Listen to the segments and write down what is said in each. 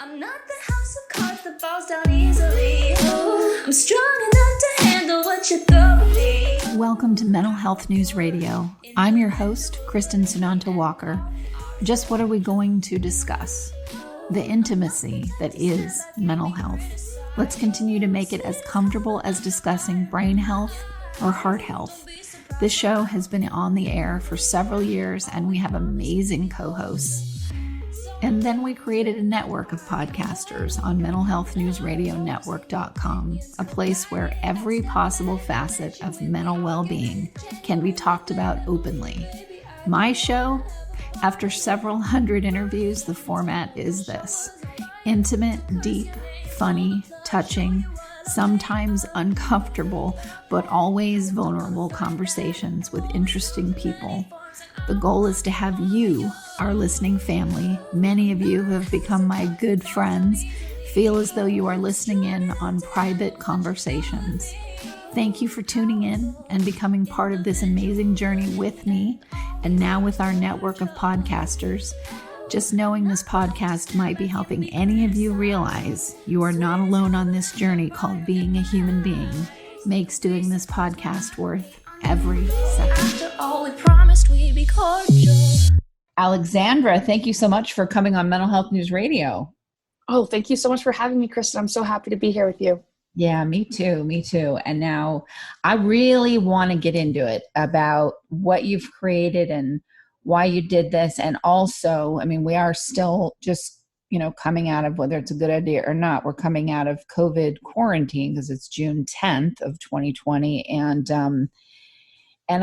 I'm not the house of cards that falls down easily. Oh, I'm strong enough to handle what you throw at me. Welcome to Mental Health News Radio. I'm your host, Kristin Sunanta Walker. Just what are we going to discuss? The intimacy that is mental health. Let's continue to make it as comfortable as discussing brain health or heart health. This show has been on the air for several years, and we have amazing co-hosts. And then we created a network of podcasters on mentalhealthnewsradionetwork.com, a place where every possible facet of mental well-being can be talked about openly. My show, after several hundred interviews, the format is this: intimate, deep, funny, touching, sometimes uncomfortable, but always vulnerable conversations with interesting people. The goal is to have you, our listening family, many of you who have become my good friends, feel as though you are listening in on private conversations. Thank you for tuning in and becoming part of this amazing journey with me, and now with our network of podcasters. Just knowing this podcast might be helping any of you realize you are not alone on this journey called being a human being makes doing this podcast worth every second. After all, we promised we'd be cordial. Alexandra, thank you so much for coming on Mental Health News Radio. Oh, thank you so much for having me, Kristin. I'm so happy to be here with you. Yeah, me too. Me too. And now I really want to get into it about what you've created and why you did this. And also, I mean, we are still just, coming out of, whether it's a good idea or not, we're coming out of COVID quarantine because it's June 10th of 2020. And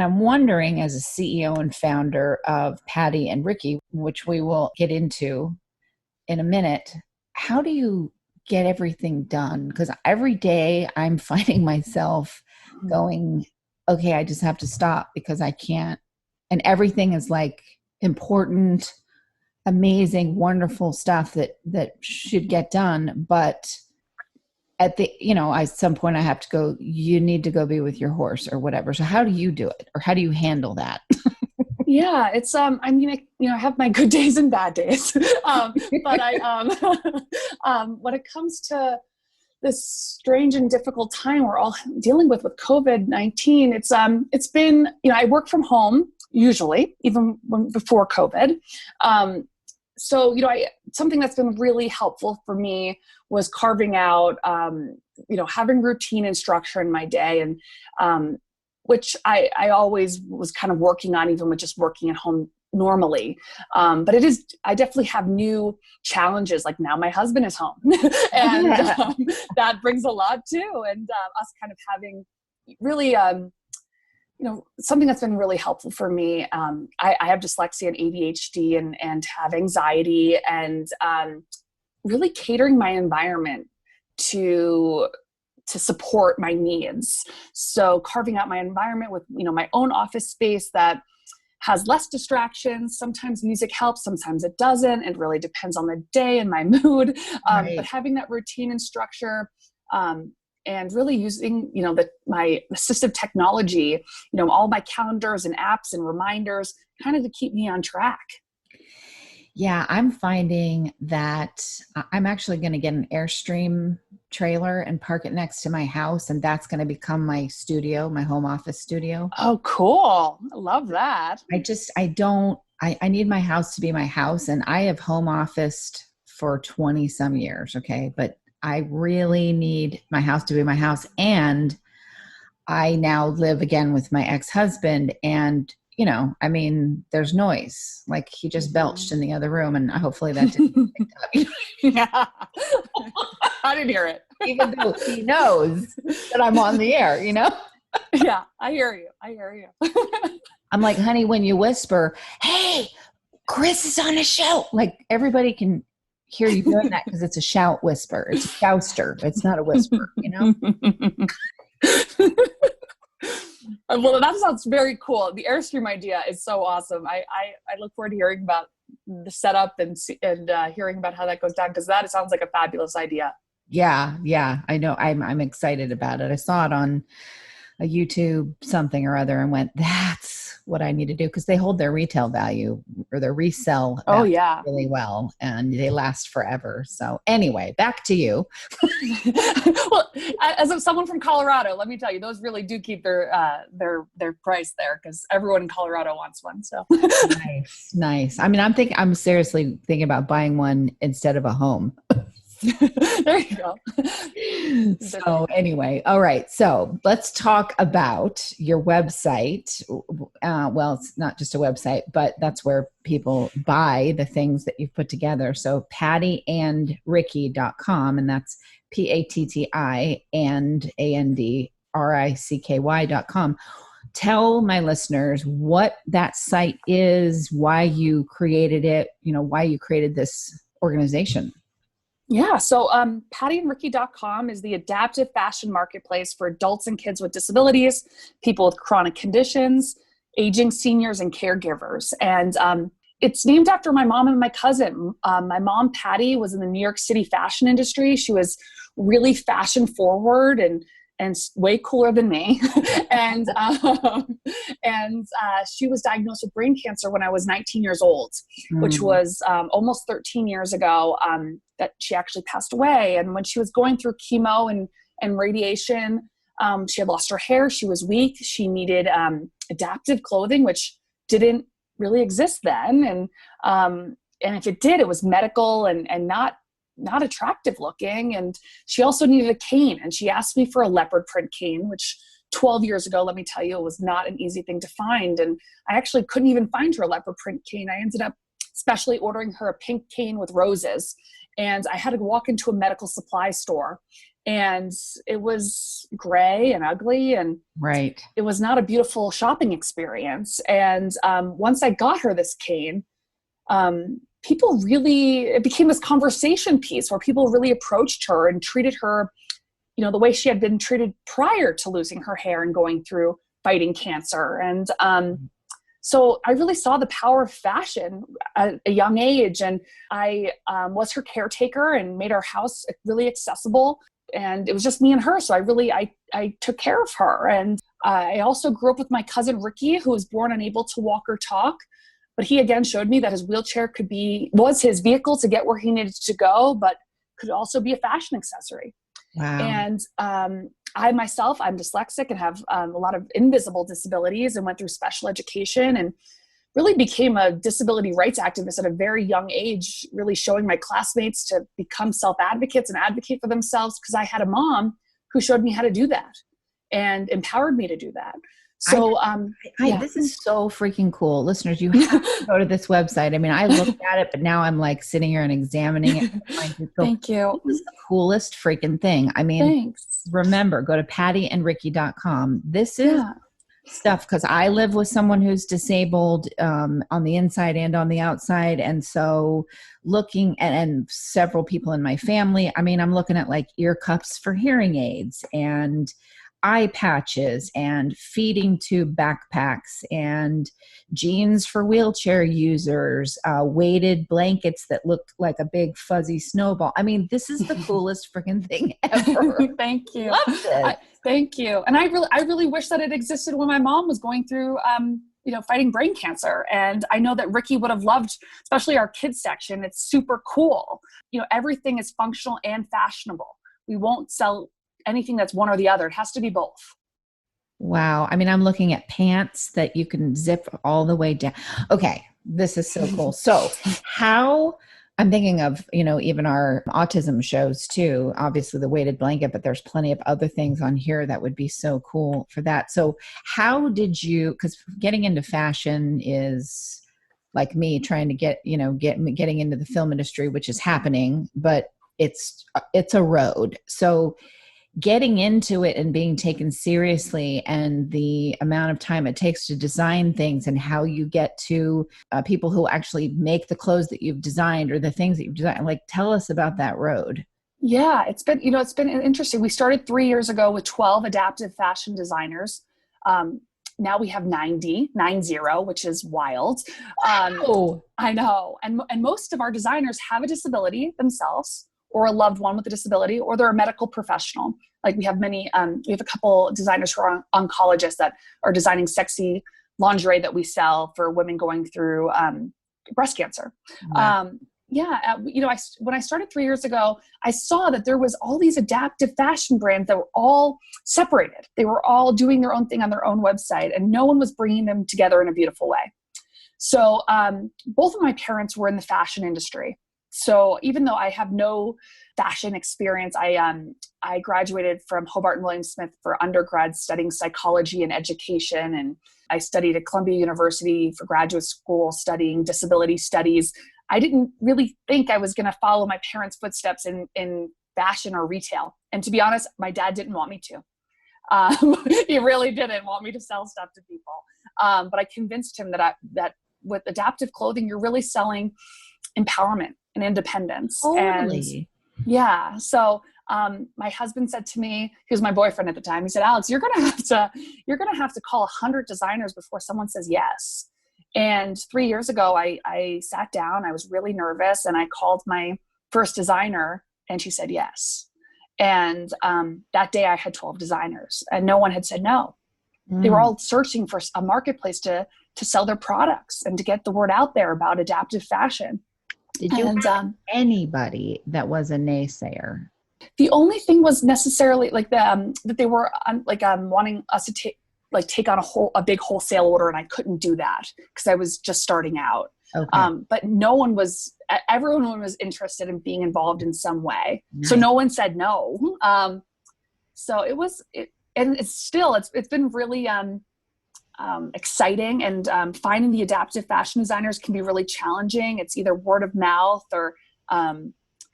I'm wondering, as a CEO and founder of Patti and Ricky, which we will get into in a minute, how do you get everything done? Because every day I'm finding myself going, okay, I just have to stop because I can't. And everything is like important, amazing, wonderful stuff that should get done. But at some point I have to go, you need to go be with your horse or whatever. So how do you do it? Or how do you handle that? Yeah, it's, I have my good days and bad days. But when it comes to this strange and difficult time we're all dealing with COVID-19, it's been, I work from home usually, even before COVID. Something that's been really helpful for me was carving out, having routine and structure in my day, and which I always was kind of working on, even with just working at home normally. But I definitely have new challenges. Like now my husband is home and that brings a lot too. And us kind of having really, something that's been really helpful for me. I have dyslexia and ADHD and have anxiety, and really catering my environment to support my needs. So carving out my environment with, my own office space that has less distractions. Sometimes music helps, sometimes it doesn't. It really depends on the day and my mood. Right. But having that routine and structure, and really using, my assistive technology, all my calendars and apps and reminders kind of to keep me on track. Yeah, I'm finding that I'm actually going to get an Airstream trailer and park it next to my house. And that's going to become my studio, my home office studio. Oh, cool. I love that. I need my house to be my house. And I have home officed for 20 some years. Okay. But I really need my house to be my house. And I now live again with my ex-husband, and there's noise. Like he just belched in the other room, and hopefully that didn't get picked up. Yeah. I didn't hear it. Even though he knows that I'm on the air, Yeah, I hear you. I'm like, honey, when you whisper, hey, Chris is on a show, like everybody can hear you doing that because it's a shout whisper. It's a shouster. It's not a whisper, Well, that sounds very cool. The Airstream idea is so awesome. I look forward to hearing about the setup and hearing about how that goes down, because that sounds like a fabulous idea. Yeah, I know. I'm excited about it. I saw it on a YouTube something or other and went, that's what I need to do, because they hold their retail value or their resell Oh value yeah. really well, and they last forever. So anyway, back to you. Well, as someone from Colorado, let me tell you, those really do keep their price there, because everyone in Colorado wants one. So Nice. I mean, I'm seriously thinking about buying one instead of a home. there you go. So anyway, all right. So let's talk about your website. Well, it's not just a website, but that's where people buy the things that you've put together. So pattiandricky.com, and that's PATTI and ANDRICKY.com. Tell my listeners what that site is, why you created it, why you created this organization. Yeah. So pattiandricky.com is the adaptive fashion marketplace for adults and kids with disabilities, people with chronic conditions, aging seniors, and caregivers. And it's named after my mom and my cousin. My mom, Patti, was in the New York City fashion industry. She was really fashion forward and way cooler than me. and she was diagnosed with brain cancer when I was 19 years old, which was almost 13 years ago that she actually passed away. And when she was going through chemo and radiation, she had lost her hair. She was weak. She needed adaptive clothing, which didn't really exist then. And if it did, it was medical and not attractive looking. And she also needed a cane. And she asked me for a leopard print cane, which 12 years ago, let me tell you, it was not an easy thing to find. And I actually couldn't even find her a leopard print cane. I ended up specially ordering her a pink cane with roses. And I had to walk into a medical supply store, and it was gray and ugly, and right. It was not a beautiful shopping experience. And once I got her this cane, it became this conversation piece where people really approached her and treated her, the way she had been treated prior to losing her hair and going through fighting cancer. And so I really saw the power of fashion at a young age. And I was her caretaker and made our house really accessible. And it was just me and her. So I took care of her. And I also grew up with my cousin, Ricky, who was born unable to walk or talk. But he again showed me that his wheelchair was his vehicle to get where he needed to go, but could also be a fashion accessory. Wow. And I myself, I'm dyslexic and have a lot of invisible disabilities, and went through special education and really became a disability rights activist at a very young age, really showing my classmates to become self-advocates and advocate for themselves, because I had a mom who showed me how to do that and empowered me to do that. So this is so freaking cool. Listeners, you have to go to this website. I mean, I looked at it, but now I'm like sitting here and examining it. Thank you. This is the coolest freaking thing. I mean, thanks. Remember, go to pattiandricky.com. This is stuff, because I live with someone who's disabled on the inside and on the outside. And so looking at, and several people in my family, I mean, I'm looking at like ear cups for hearing aids and eye patches and feeding tube backpacks and jeans for wheelchair users, weighted blankets that looked like a big fuzzy snowball. I mean, this is the coolest freaking thing ever. Thank you. Loved it. Thank you. And I really wish that it existed when my mom was going through, fighting brain cancer. And I know that Ricky would have loved, especially our kids section. It's super cool. Everything is functional and fashionable. We won't sell anything that's one or the other. It has to be both. Wow. I mean, I'm looking at pants that you can zip all the way down. Okay. This is so cool. So I'm thinking of, even our autism shows too, obviously the weighted blanket, but there's plenty of other things on here that would be so cool for that. So how did you, because getting into fashion is like me trying to getting into the film industry, which is happening, but it's a road. So getting into it and being taken seriously, and the amount of time it takes to design things, and how you get to people who actually make the clothes that you've designed or the things that you've designed. Like, tell us about that road. Yeah, it's been interesting. We started 3 years ago with 12 adaptive fashion designers. Now we have 90, which is wild. I know. And most of our designers have a disability themselves, or a loved one with a disability, or they're a medical professional. Like we have a couple designers who are oncologists that are designing sexy lingerie that we sell for women going through breast cancer. Wow. When I started 3 years ago, I saw that there was all these adaptive fashion brands that were all separated. They were all doing their own thing on their own website, and no one was bringing them together in a beautiful way. So both of my parents were in the fashion industry. So even though I have no fashion experience, I graduated from Hobart and William Smith for undergrad studying psychology and education. And I studied at Columbia University for graduate school studying disability studies. I didn't really think I was going to follow my parents' footsteps in fashion or retail. And to be honest, my dad didn't want me to. He really didn't want me to sell stuff to people. But I convinced him that with adaptive clothing, you're really selling empowerment and independence. Totally. And so my husband said to me, he was my boyfriend at the time, he said, Alex, you're going to have to call 100 designers before someone says yes. And 3 years ago, I sat down, I was really nervous, and I called my first designer, and she said yes. And that day I had 12 designers, and no one had said no. They were all searching for a marketplace to sell their products and to get the word out there about adaptive fashion. Did you have anybody that was a naysayer? The only thing was necessarily like that they were wanting us to take on a big wholesale order, and I couldn't do that because I was just starting out. Okay. But everyone was interested in being involved in some way. Nice. So no one said no. So it's been really exciting, and finding the adaptive fashion designers can be really challenging. It's either word of mouth or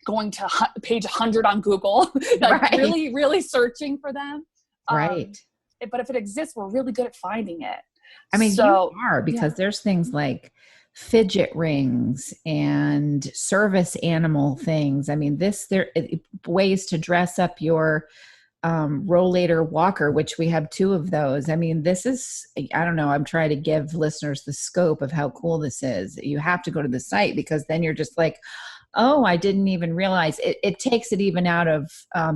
going to page 100 on Google, really, really searching for them. Right. But if it exists, we're really good at finding it. I mean, you are, because there's things like fidget rings and service animal things. I mean, there ways to dress up your rollator walker, which we have 2 of those. I mean, this is, I don't know, I'm trying to give listeners the scope of how cool this is. You have to go to the site, because then you're just like, oh, I didn't even realize. It takes it even out of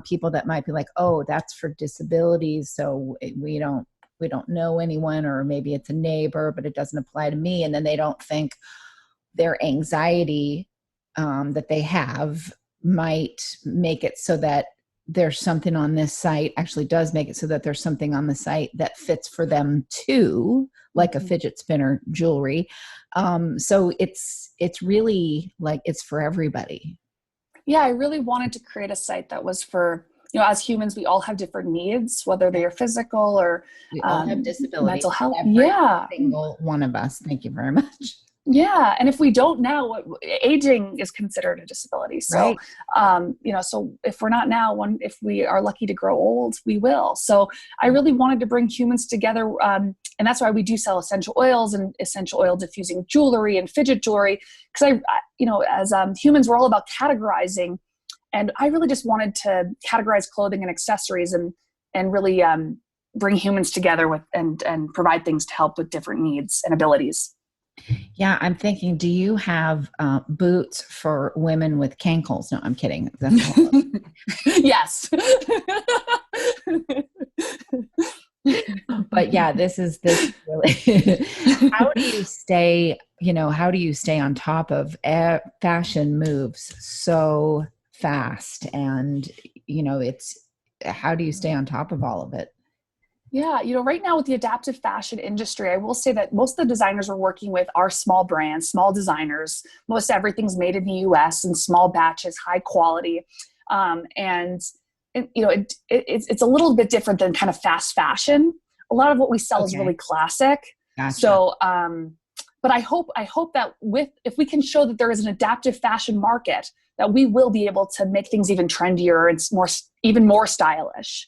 people that might be like, oh, that's for disabilities, so we don't know anyone, or maybe it's a neighbor, but it doesn't apply to me. And then they don't think their anxiety that they have might make it so that there's something on this site, actually does make it so that there's something on the site that fits for them too, like a fidget spinner jewelry. So it's really like, it's for everybody. Yeah, I really wanted to create a site that was for, as humans, we all have different needs, whether they are physical or we all have disabilities. Mental health. Every single one of us. Thank you very much. Yeah. And if we don't now, aging is considered a disability. So, right. So if we're not now, if we are lucky to grow old, we will. So I really wanted to bring humans together. And that's why we do sell essential oils and essential oil diffusing jewelry and fidget jewelry. Because as humans, we're all about categorizing. And I really just wanted to categorize clothing and accessories and really bring humans together with and provide things to help with different needs and abilities. Yeah, I'm thinking, do you have boots for women with cankles? No, I'm kidding. That's yes. But yeah, this really, how do you stay on top of fashion moves so fast? And, how do you stay on top of all of it? Yeah. Right now with the adaptive fashion industry, I will say that most of the designers we're working with are small brands, small designers. Most everything's made in the US in small batches, high quality. It's a little bit different than kind of fast fashion. A lot of what we sell is really classic. Gotcha. So, but I hope that if we can show that there is an adaptive fashion market, that we will be able to make things even trendier and even more stylish.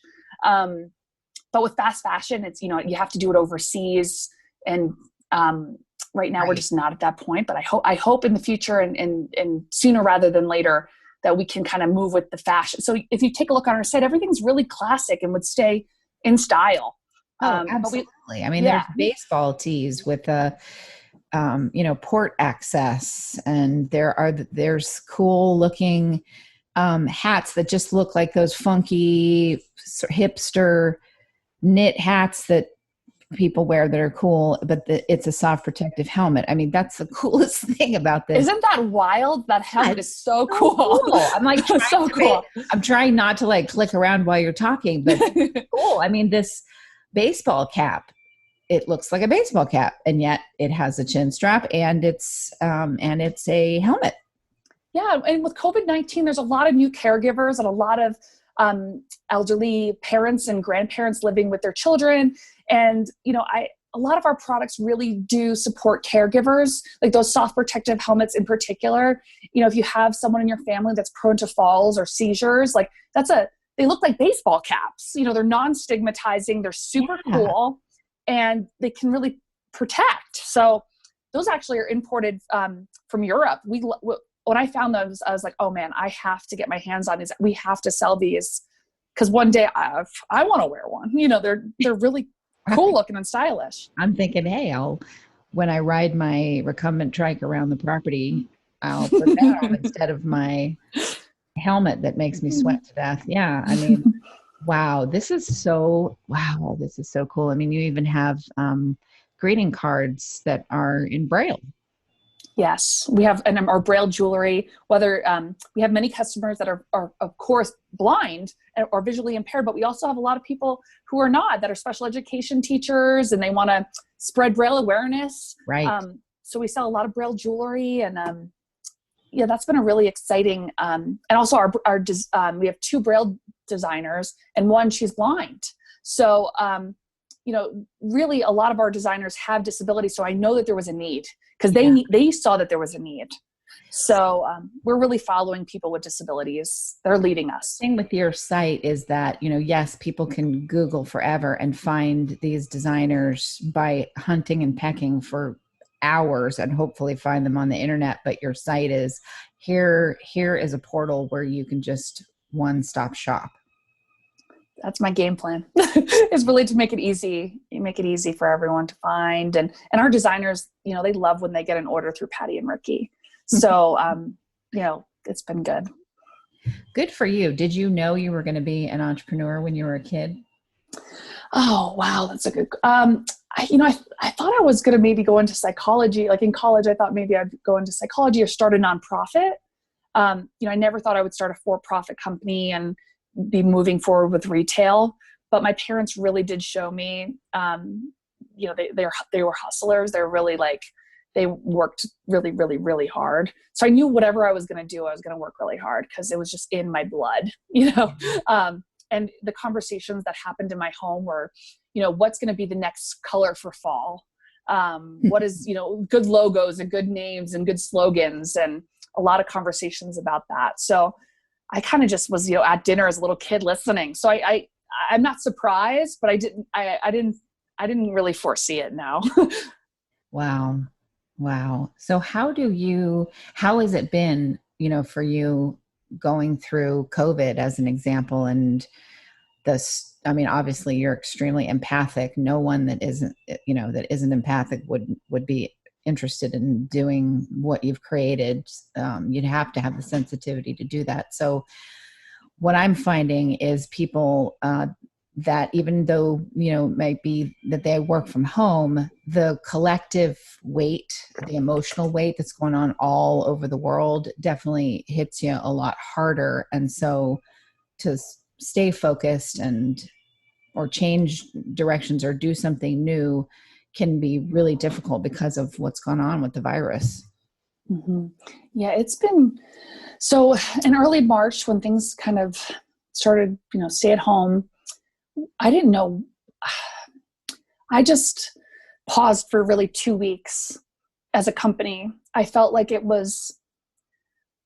But with fast fashion, it's, you have to do it overseas. And right now we're just not at that point. But I hope in the future and sooner rather than later that we can kind of move with the fashion. So if you take a look on our site, everything's really classic and would stay in style. Oh, absolutely. There's baseball tees with port access, and there's cool looking hats that just look like those funky hipster knit hats that people wear that are cool, but it's a soft protective helmet. I mean, that's the coolest thing about this. Isn't that wild? That helmet is so cool. I'm like, I'm trying not to like click around while you're talking, but cool. I mean, this baseball cap, it looks like a baseball cap, and yet it has a chin strap, and it's a helmet. Yeah, and with COVID-19, there's a lot of new caregivers and a lot of elderly parents and grandparents living with their children. And, a lot of our products really do support caregivers, like those soft protective helmets in particular. If you have someone in your family that's prone to falls or seizures, like they look like baseball caps. They're non-stigmatizing, they're super cool, and they can really protect. So those actually are imported from Europe. When I found those, I was like, oh man, I have to get my hands on these. We have to sell these because one day I want to wear one. They're really cool looking and stylish. I'm thinking, hey, when I ride my recumbent trike around the property, I'll put that on instead of my helmet that makes me sweat to death. Yeah. I mean, wow, this is so cool. I mean, you even have greeting cards that are in Braille. Yes, we have, and our Braille jewelry, whether we have many customers that are of course blind or visually impaired, but we also have a lot of people who are not, that are special education teachers, and they want to spread Braille awareness. Right. So we sell a lot of Braille jewelry, and that's been a really exciting, and also we have 2 Braille designers, and one, she's blind. So, really a lot of our designers have disabilities. So I know that there was a need, because they saw that there was a need. So we're really following people with disabilities. They're leading us. The thing with your site is that, yes, people can Google forever and find these designers by hunting and pecking for hours and hopefully find them on the internet. But your site is here is a portal where you can just one-stop shop. That's my game plan, is really to make it easy. You make it easy for everyone to find. And our designers, they love when they get an order through Patti and Ricky. So, it's been good. Good for you. Did you know you were going to be an entrepreneur when you were a kid? Oh, wow. That's a good, I thought I was going to maybe go into psychology. Like in college, I thought maybe I'd go into psychology or start a nonprofit. I never thought I would start a for-profit company and be moving forward with retail, but my parents really did show me, they were hustlers. They're really they worked really, really, really hard. So I knew whatever I was going to do, I was going to work really hard because it was just in my blood, and the conversations that happened in my home were, what's going to be the next color for fall? What is, good logos and good names and good slogans, and a lot of conversations about that. So I kind of just was, at dinner as a little kid listening. So I'm not surprised, but I didn't really foresee it now. Wow. So how has it been, for you going through COVID as an example? And obviously you're extremely empathic. No one that isn't empathic would be interested in doing what you've created. You'd have to have the sensitivity to do that. So what I'm finding is people that even though, might be that they work from home, the collective weight, the emotional weight that's going on all over the world definitely hits you a lot harder. And so to stay focused or change directions or do something new can be really difficult because of what's gone on with the virus. Mm-hmm. Yeah, it's been, so in early March when things kind of started, stay at home, I didn't know, I just paused for really 2 weeks as a company. I felt like it was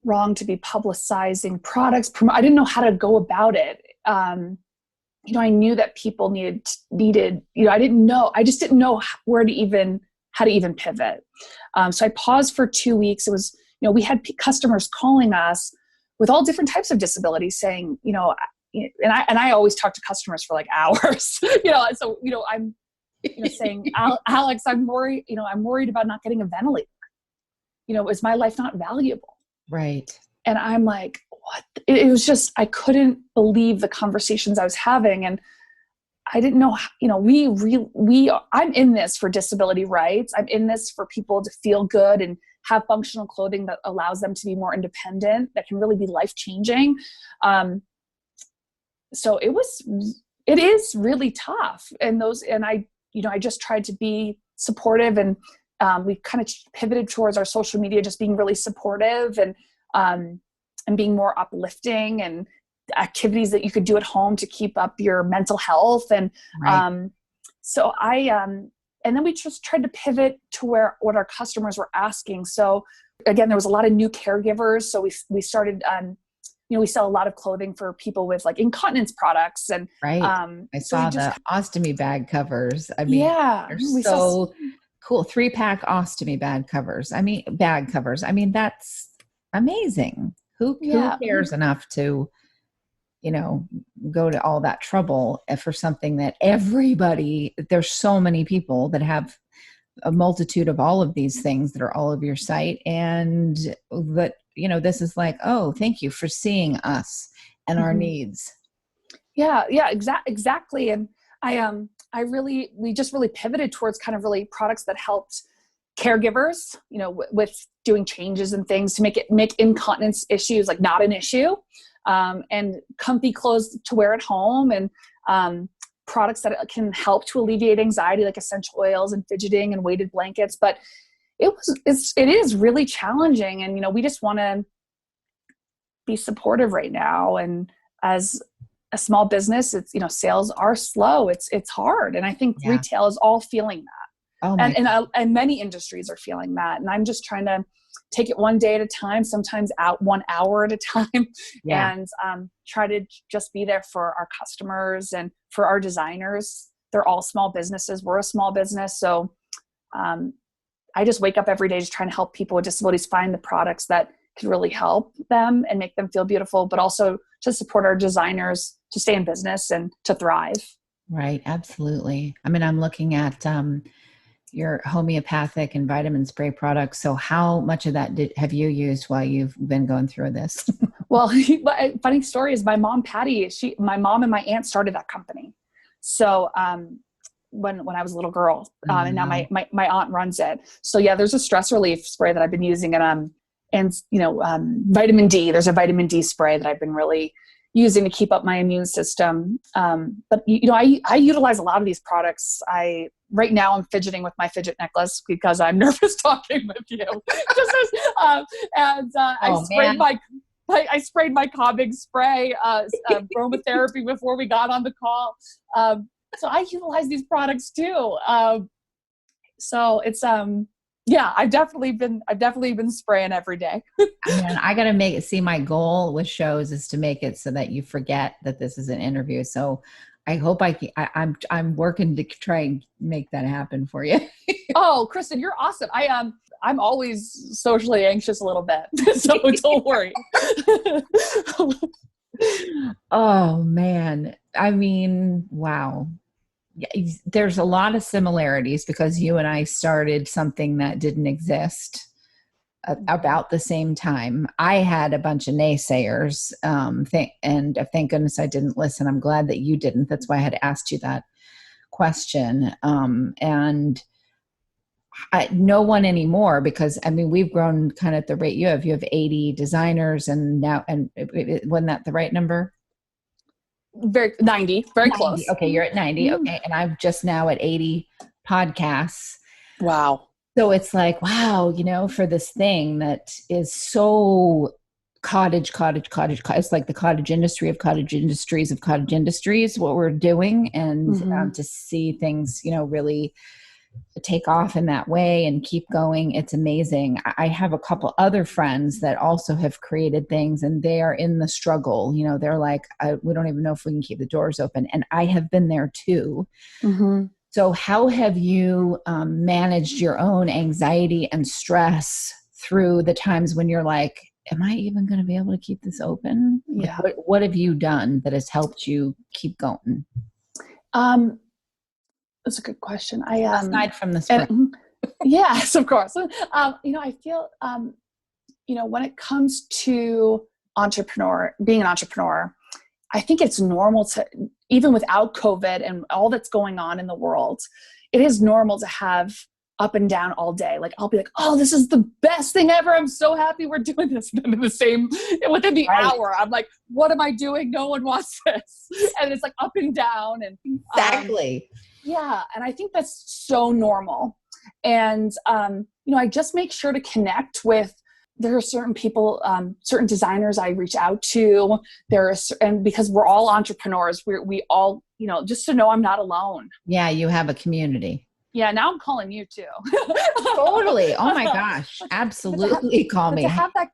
wrong to be publicizing products. I didn't know how to go about it. I knew that people needed, I just didn't know how to even pivot. So I paused for 2 weeks. It was, we had customers calling us with all different types of disabilities saying, and I always talk to customers for like hours, so, I'm, saying, Alex, I'm worried, I'm worried about not getting a ventilator. Is my life not valuable? Right. And I'm like, what? It was just, I couldn't believe the conversations I was having. And I didn't know, I'm in this for disability rights. I'm in this for people to feel good and have functional clothing that allows them to be more independent, that can really be life-changing. So it is really tough. And I just tried to be supportive, and we kind of pivoted towards our social media, just being really supportive and being more uplifting, and activities that you could do at home to keep up your mental health. And Right. and then we just tried to pivot to what our customers were asking. So again, there was a lot of new caregivers. So we started, we sell a lot of clothing for people with like incontinence products. And Right. I so we saw just, the ostomy bag covers. I mean, yeah, they're we sell, so cool. 3-pack ostomy bag covers. Bag covers. I mean, that's amazing. Who yeah, cares enough to, go to all that trouble for something that there's so many people that have a multitude of all of these things that are all over your site. And that, this is like, oh, thank you for seeing us and our needs. Yeah, exactly. And we just really pivoted towards kind of really products that helped caregivers, with doing changes and things to make incontinence issues like not an issue, and comfy clothes to wear at home, and products that can help to alleviate anxiety, like essential oils and fidgeting and weighted blankets. But it is really challenging, and we just want to be supportive right now. And as a small business, it's sales are slow. It's hard, and I think retail is all feeling that. Oh my And many industries are feeling that. And I'm just trying to take it one day at a time, sometimes out 1 hour at a time, and try to just be there for our customers and for our designers. They're all small businesses. We're a small business. So I just wake up every day just trying to help people with disabilities find the products that can really help them and make them feel beautiful, but also to support our designers to stay in business and to thrive. Right. Absolutely. I mean, I'm looking at your homeopathic and vitamin spray products. So how much of that have you used while you've been going through this? Well, funny story is my mom, Patti, my mom and my aunt started that company. So when I was a little girl, and now my aunt runs it. So yeah, there's a stress relief spray that I've been using, and vitamin D. There's a vitamin D spray that I've been really using to keep up my immune system. But I utilize a lot of these products. Right now I'm fidgeting with my fidget necklace because I'm nervous talking with you. I sprayed my calming spray, aromatherapy before we got on the call. So I utilize these products too. So it's, I've definitely been spraying every day. Man, I got to see my goal with shows is to make it so that you forget that this is an interview. So I hope I'm working to try and make that happen for you. Oh, Kristin, you're awesome. I'm always socially anxious a little bit, so don't worry. Oh man. I mean, wow. There's a lot of similarities because you and I started something that didn't exist about the same time. I had a bunch of naysayers, and thank goodness I didn't listen. I'm glad that you didn't. That's why I had asked you that question. And no one anymore, because I mean, we've grown kind of at the rate you have. You have 80 designers, and now, and wasn't that the right number? 90, very 90. close. Okay, you're at 90. Okay, and I'm just now at 80 podcasts. Wow. So it's like, wow, for this thing that is so cottage. It's like the cottage industry of cottage industries of cottage industries, what we're doing. And to see things, really take off in that way and keep going, it's amazing. I have a couple other friends that also have created things, and they are in the struggle. They're like, we don't even know if we can keep the doors open. And I have been there too. Mm-hmm. So how have you managed your own anxiety and stress through the times when you're like, am I even going to be able to keep this open? Yeah. Like, what have you done that has helped you keep going? That's a good question. Aside from the spring. Yes, of course. I feel, when it comes to being an entrepreneur, I think it's normal to, even without COVID and all that's going on in the world, it is normal to have up and down all day. Like I'll be like, oh, this is the best thing ever. I'm so happy we're doing this. And then within the hour, I'm like, what am I doing? No one wants this. And it's like up and down. And Exactly. Yeah. And I think that's so normal. And, I just make sure to connect with, there are certain people, certain designers I reach out to. And because we're all entrepreneurs, we all, just to know I'm not alone. Yeah. You have a community. Yeah. Now I'm calling you too. Totally. Oh my gosh. Absolutely. Call me. To have that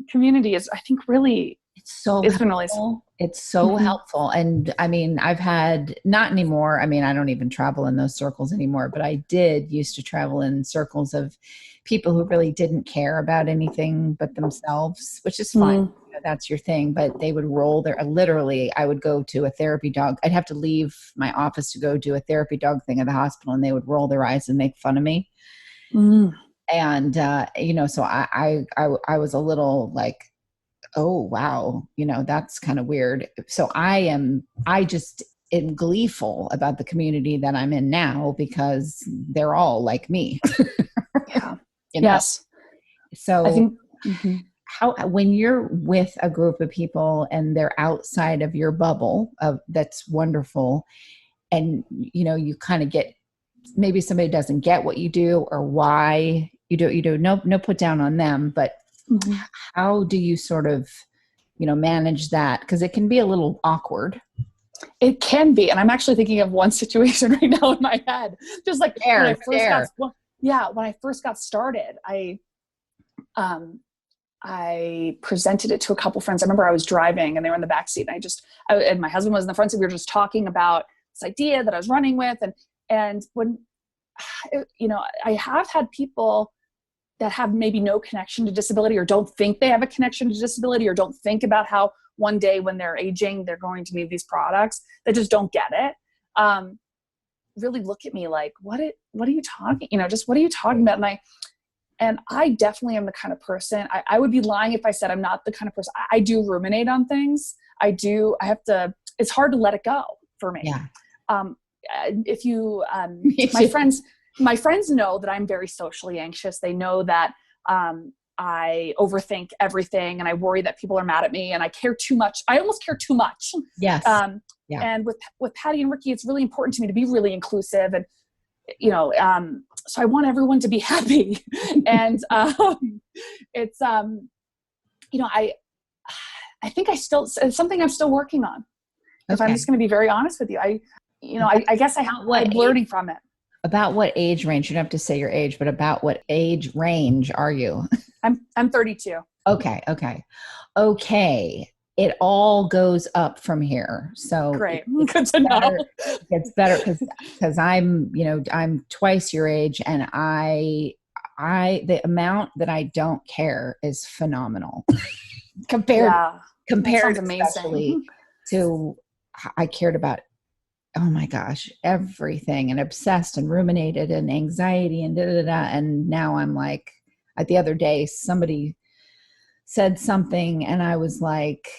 community is, I think, really, it's been really helpful. It's so helpful. And I mean, I've had, not anymore. I mean, I don't even travel in those circles anymore, but I used to travel in circles of people who really didn't care about anything but themselves, which is fine. That's your thing. But they would roll literally, I would go to a therapy dog. I'd have to leave my office to go do a therapy dog thing at the hospital, and they would roll their eyes and make fun of me. And, so I was a little like, oh, wow, that's kind of weird. So I just am gleeful about the community that I'm in now because they're all like me. Yeah. Yes. So I think, when you're with a group of people and they're outside of your bubble that's wonderful. And, you kind of get, maybe somebody doesn't get what you do or why you do what you do. No put down on them, but how do you sort of, manage that? Because it can be a little awkward. It can be. And I'm actually thinking of one situation right now in my head. Just like when I first got started, I presented it to a couple friends. I remember I was driving and they were in the backseat, and my husband was in the front seat. We were just talking about this idea that I was running with. And when, I have had people that have maybe no connection to disability or don't think they have a connection to disability or don't think about how one day when they're aging, they're going to need these products, that just don't get it. Really look at me like, what are you talking, just what are you talking about? And I definitely am the kind of person, I would be lying if I said I'm not the kind of person. I do ruminate on things. It's hard to let it go for me. Yeah. If you, my friends know that I'm very socially anxious. They know that I overthink everything and I worry that people are mad at me and I care too much. I almost care too much. Yes. And with Patti and Ricky, it's really important to me to be really inclusive and, so I want everyone to be happy. And it's, I think it's something I'm still working on. Okay. If I'm just going to be very honest with you, I guess I'm learning from it. About what age range? You don't have to say your age, but about what age range are you? I'm 32. Okay. It all goes up from here. So great. Good to know. It's better because I'm twice your age, and the amount that I don't care is phenomenal compared especially to I cared about, oh my gosh, everything, and obsessed and ruminated and anxiety and and now I'm like, the other day somebody said something and I was like,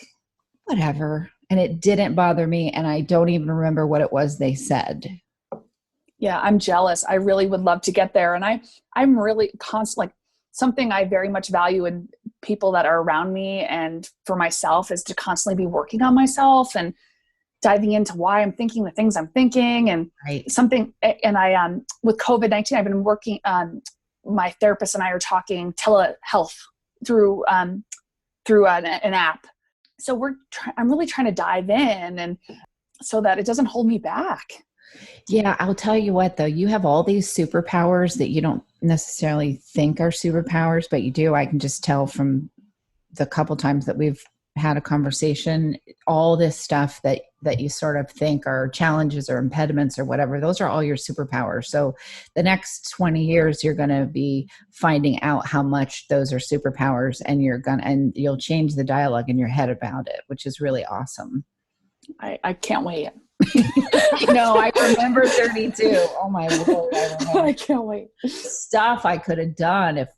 whatever. And it didn't bother me. And I don't even remember what it was they said. Yeah, I'm jealous. I really would love to get there. And I'm really something I very much value in people that are around me and for myself is to constantly be working on myself and diving into why I'm thinking the things I'm thinking and something. And I, with COVID-19, I've been working on, my therapist and I are talking telehealth through an app. So I'm really trying to dive in and so that it doesn't hold me back. Yeah. I'll tell you what, though, you have all these superpowers that you don't necessarily think are superpowers, but you do. I can just tell from the couple times that we've had a conversation, all this stuff that you sort of think are challenges or impediments or whatever, those are all your superpowers. So the next 20 years, you're going to be finding out how much those are superpowers, and you'll change the dialogue in your head about it, which is really awesome. I can't wait. No, I remember 32. Oh my Lord. I can't wait. Stuff I could have done if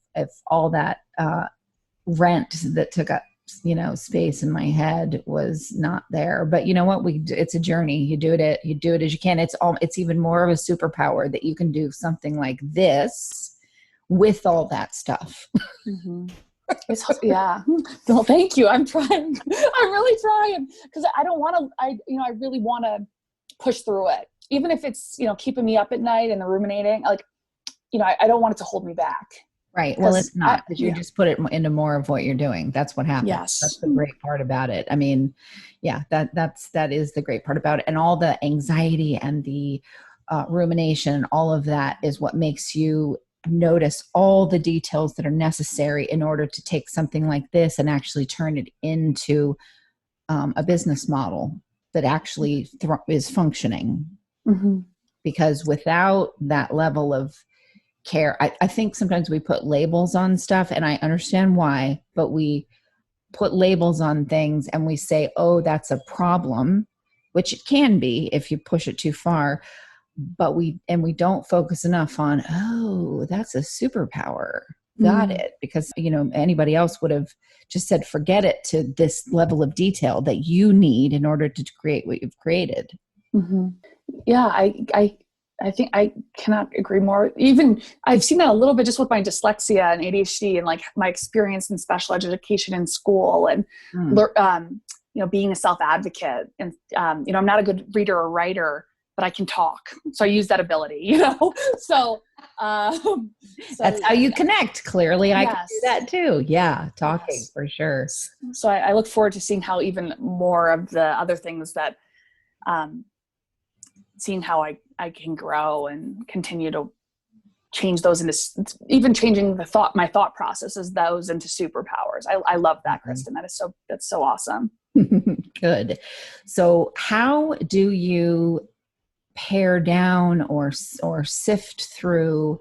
all that rent that took up space in my head was not there. But you know what? It's a journey. You do it as you can. It's even more of a superpower that you can do something like this with all that stuff. Mm-hmm. Yeah. Well, thank you. I'm trying. I'm really trying, because I don't want to, I really want to push through it. Even if it's, keeping me up at night and the ruminating, like, I don't want it to hold me back. Right. Well, it's not, because you just put it into more of what you're doing. That's what happens. Yes. That's the great part about it. I mean, yeah, that is the great part about it. And all the anxiety and the rumination, all of that is what makes you notice all the details that are necessary in order to take something like this and actually turn it into a business model that actually is functioning. Mm-hmm. Because without that level of care, I think sometimes we put labels on stuff, and I understand why, but we put labels on things and we say, oh, that's a problem, which it can be if you push it too far. But we don't focus enough on, oh, that's a superpower. Got it. Because, anybody else would have just said, forget it, to this level of detail that you need in order to create what you've created. Mm-hmm. Yeah. I think I cannot agree more. Even I've seen that a little bit just with my dyslexia and ADHD and like my experience in special education in school and, being a self-advocate and, I'm not a good reader or writer, but I can talk. So I use that ability, so that's how you connect. Clearly. Yes. I can do that too. Yeah. Talking for sure. So I look forward to seeing how even more of the other things that, seeing how I can grow and continue to change those into, even changing my thought processes, those into superpowers. I love that, Kristin. That's so awesome. Good. So how do you pare down or sift through,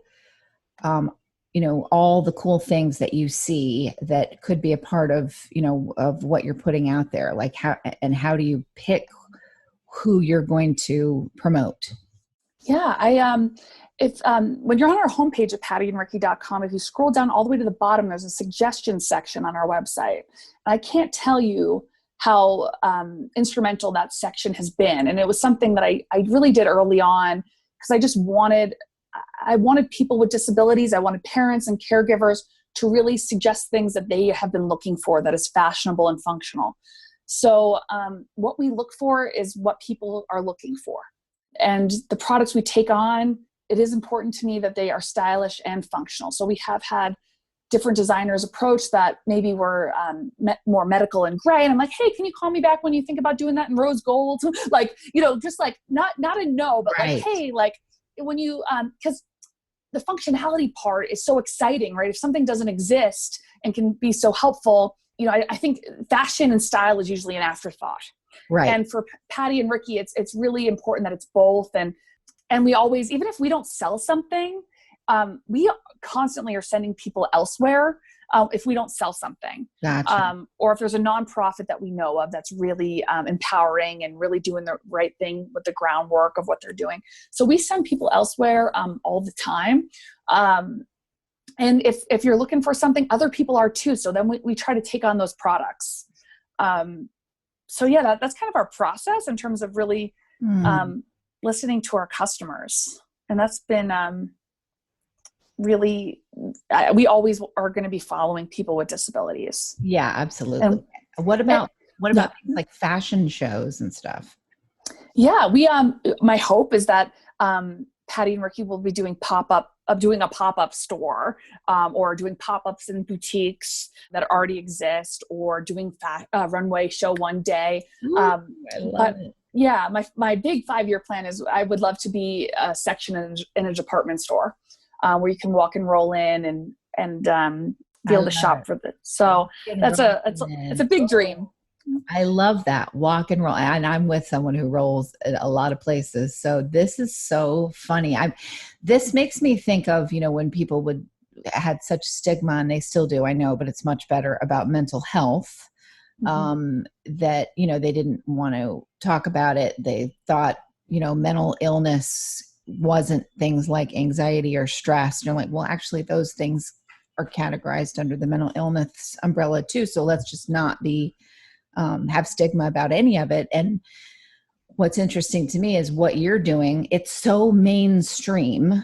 all the cool things that you see that could be a part of, of what you're putting out there? Like how do you pick who you're going to promote? Yeah. If when you're on our homepage at pattyandricky.com, if you scroll down all the way to the bottom, there's a suggestion section on our website. And I can't tell you how instrumental that section has been. And it was something that I really did early on, because I just wanted people with disabilities. I wanted parents and caregivers to really suggest things that they have been looking for that is fashionable and functional. So what we look for is what people are looking for. And the products we take on, it is important to me that they are stylish and functional. So we have had different designers approach that maybe were more medical and gray. And I'm like, hey, can you call me back when you think about doing that in rose gold? Like, just like not a no, but right. Like, hey, like when you, because the functionality part is so exciting, right? If something doesn't exist and can be so helpful, I think fashion and style is usually an afterthought. Right. And for Patti and Ricky, it's really important that it's both. And we always, even if we don't sell something, we constantly are sending people elsewhere if we don't sell something. Gotcha. Or if there's a nonprofit that we know of that's really empowering and really doing the right thing with the groundwork of what they're doing. So we send people elsewhere all the time. And if you're looking for something, other people are too. So then we try to take on those products. So yeah, that's kind of our process in terms of really listening to our customers. And that's been really, we always are going to be following people with disabilities. Yeah, absolutely. And what about things like fashion shows and stuff? Yeah, my hope is that Patti and Ricky will be doing doing a pop-up store, or doing pop-ups in boutiques that already exist, or doing runway show one day. Ooh, I love it. Yeah, my big 5-year plan is I would love to be a section in a department store where you can walk and roll in and be able to shop for it. So it's a big dream. I love that, walk and roll. And I'm with someone who rolls at a lot of places. So this is so funny. This makes me think of, when people had such stigma, and they still do, I know, but it's much better, about mental health, that, they didn't want to talk about it. They thought, mental illness wasn't things like anxiety or stress. And you're like, well, actually those things are categorized under the mental illness umbrella too. So let's just not be, have stigma about any of it. And what's interesting to me is what you're doing. It's so mainstream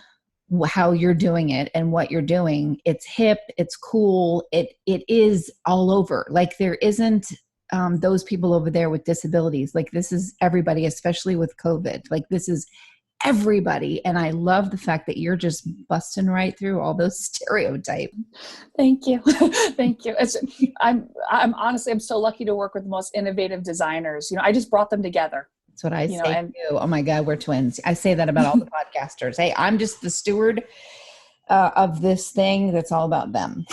how you're doing it and what you're doing. It's hip, it's cool. It is all over. Like there isn't those people over there with disabilities. Like this is everybody, especially with COVID. Like this is everybody. And I love the fact that you're just busting right through all those stereotypes. Thank you. Thank you. I'm honestly, I'm so lucky to work with the most innovative designers. I just brought them together. That's what I say too. Oh my God, we're twins. I say that about all the podcasters. Hey, I'm just the steward of this thing that's all about them.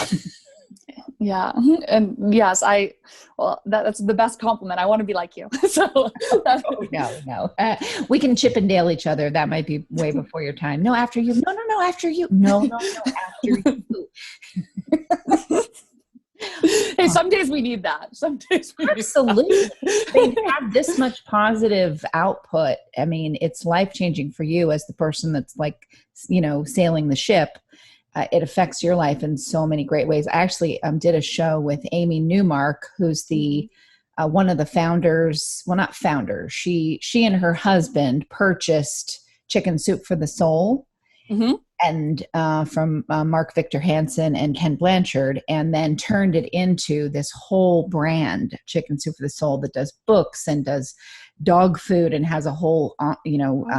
Yeah. And yes, that's the best compliment. I want to be like you. So no. We can chip and dale each other. That might be way before your time. No, after you. No, after you. No, after you. Hey, some days we need that. Some days we Absolutely. They have this much positive output. I mean, it's life-changing for you as the person that's like, sailing the ship. It affects your life in so many great ways. I actually did a show with Amy Newmark, who's the one of the founders. Well, not founder. She and her husband purchased Chicken Soup for the Soul. Mm-hmm. And from Mark Victor Hansen and Ken Blanchard, and then turned it into this whole brand, Chicken Soup for the Soul, that does books and does dog food and has a whole,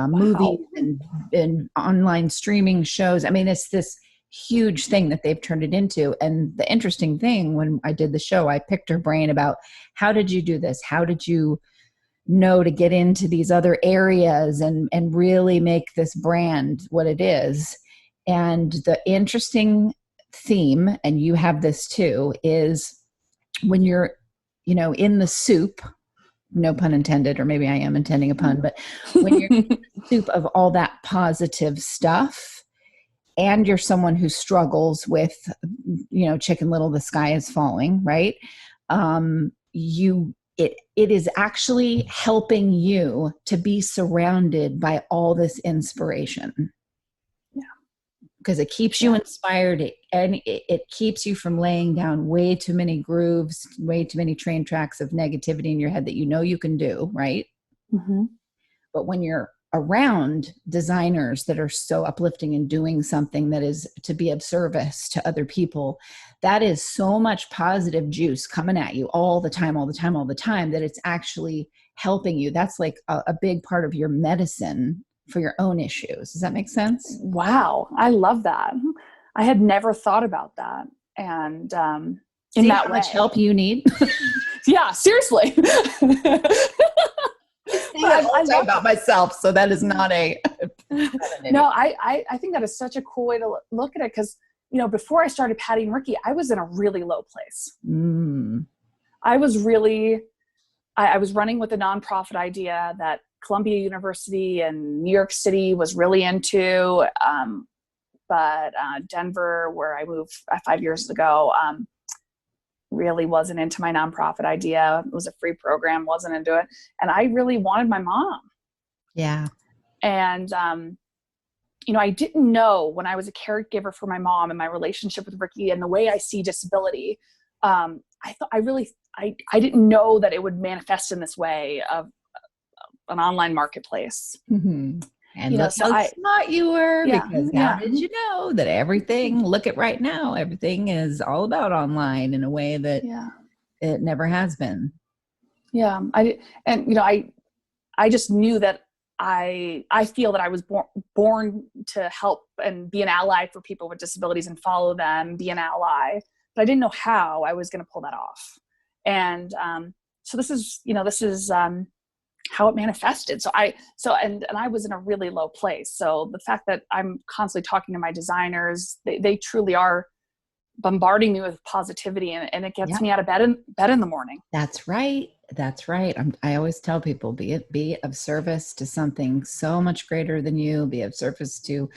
movies and online streaming shows. I mean, it's this huge thing that they've turned it into. And the interesting thing, when I did the show, I picked her brain about how did you do this? How did you know to get into these other areas and really make this brand what it is? And the interesting theme, and you have this too, is when you're, in the soup, no pun intended, or maybe I am intending a pun, but when you're in the soup of all that positive stuff, and you're someone who struggles with, Chicken Little, the sky is falling, right? It is actually helping you to be surrounded by all this inspiration. Because it keeps you inspired and it keeps you from laying down way too many grooves, way too many train tracks of negativity in your head that you can do, right? Mm-hmm. But when you're around designers that are so uplifting and doing something that is to be of service to other people, that is so much positive juice coming at you all the time, that it's actually helping you. That's like a big part of your medicine for your own issues. Does that make sense? Wow. I love that. I had never thought about that. And in that how much help you need? Yeah, seriously. I talk about myself, so that is not a no, I think that is such a cool way to look at it, because before I started Patti Ricky, I was in a really low place. I was running with a nonprofit idea that Columbia University and New York City was really into, but Denver, where I moved 5 years ago, really wasn't into my nonprofit idea. It was a free program, wasn't into it. And I really wanted my mom. Yeah. And, I didn't know when I was a caregiver for my mom and my relationship with Ricky and the way I see disability, I didn't know that it would manifest in this way of an online marketplace. Mm-hmm. And look how smart you were, because how did you know that look at right now, everything is all about online in a way that it never has been. Yeah. I just knew that I feel that I was born to help and be an ally for people with disabilities and follow them, be an ally, but I didn't know how I was going to pull that off. And so this is how it manifested. So I was in a really low place. So the fact that I'm constantly talking to my designers, they truly are bombarding me with positivity, and it gets me out of bed in the morning. That's right. I always tell people, be of service to something so much greater than you, be of service to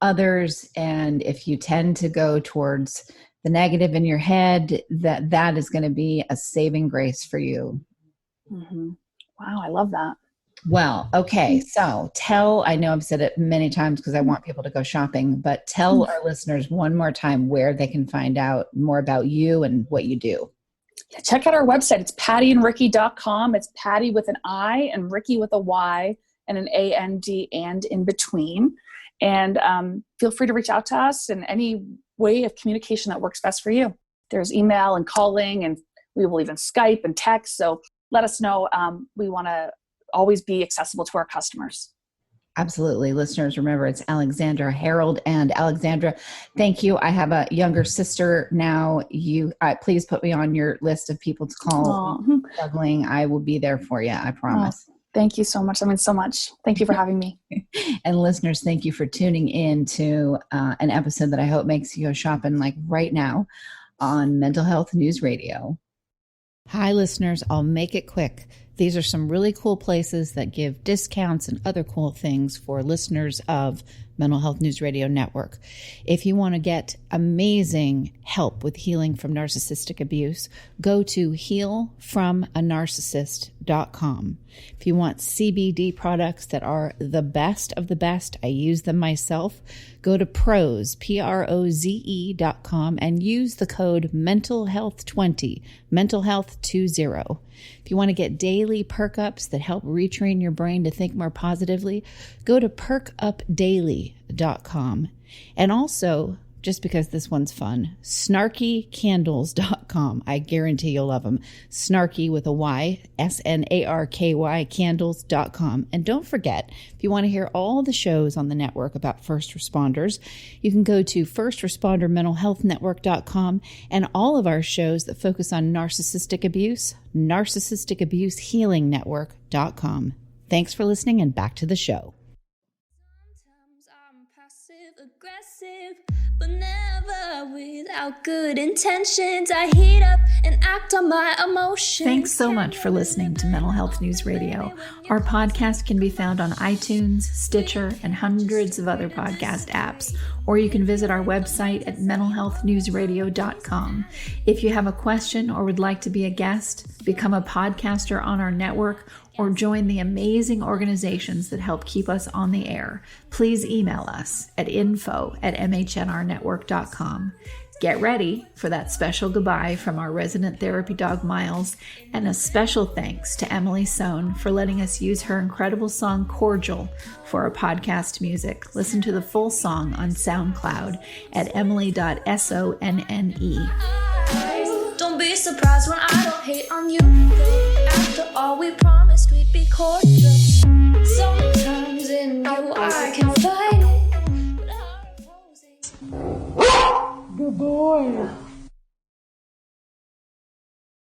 others. And if you tend to go towards the negative in your head, that is going to be a saving grace for you. Mm-hmm. Wow. I love that. Well, okay. So I know I've said it many times because I want people to go shopping, but tell our listeners one more time where they can find out more about you and what you do. Yeah, check out our website. It's pattyandricky.com. It's Patti with an I and Ricky with a Y and an A-N-D and in between. And feel free to reach out to us in any way of communication that works best for you. There's email and calling, and we will even Skype and text. So let us know. We want to always be accessible to our customers. Absolutely. Listeners, remember, it's Alexandra Herold. And Alexandra, thank you. I have a younger sister now. Please put me on your list of people to call. Struggling. I will be there for you. I promise. Thank you so much. That means so much. Thank you for having me. And listeners, thank you for tuning in to an episode that I hope makes you go shopping like right now on Mental Health News Radio. Hi, listeners. I'll make it quick. These are some really cool places that give discounts and other cool things for listeners of Mental Health News Radio Network. If you want to get amazing help with healing from narcissistic abuse, go to healfromanarcissist.com. If you want CBD products that are the best of the best, I use them myself, go to proze.com and use the code mentalhealth20, mentalhealth20. If you want to get daily perk ups that help retrain your brain to think more positively, go to perkupdaily.com. And also, just because this one's fun, snarkycandles.com. I guarantee you'll love them. Snarky with a Y, SNARKY, candles.com. And don't forget, if you want to hear all the shows on the network about first responders, you can go to firstrespondermentalhealthnetwork.com, and all of our shows that focus on narcissistic abuse, narcissisticabusehealingnetwork.com. Thanks for listening, and back to the show. Sometimes I'm passive aggressive, but never without good intentions. I heat up and act on my emotions. Thanks so much for listening to Mental Health News Radio. Our podcast can be found on iTunes, Stitcher, and hundreds of other podcast apps, or you can visit our website at mentalhealthnewsradio.com. If you have a question or would like to be a guest, become a podcaster on our network, or join the amazing organizations that help keep us on the air, please email us at info@mhnrnetwork.com. Get ready for that special goodbye from our resident therapy dog, Miles, and a special thanks to Emily Sohn for letting us use her incredible song, Cordial, for our podcast music. Listen to the full song on SoundCloud at emily.sonne. Don't be surprised when I don't hate on you. After all, we promised we'd be cordial. Sometimes in you I can fight it, but Good boy.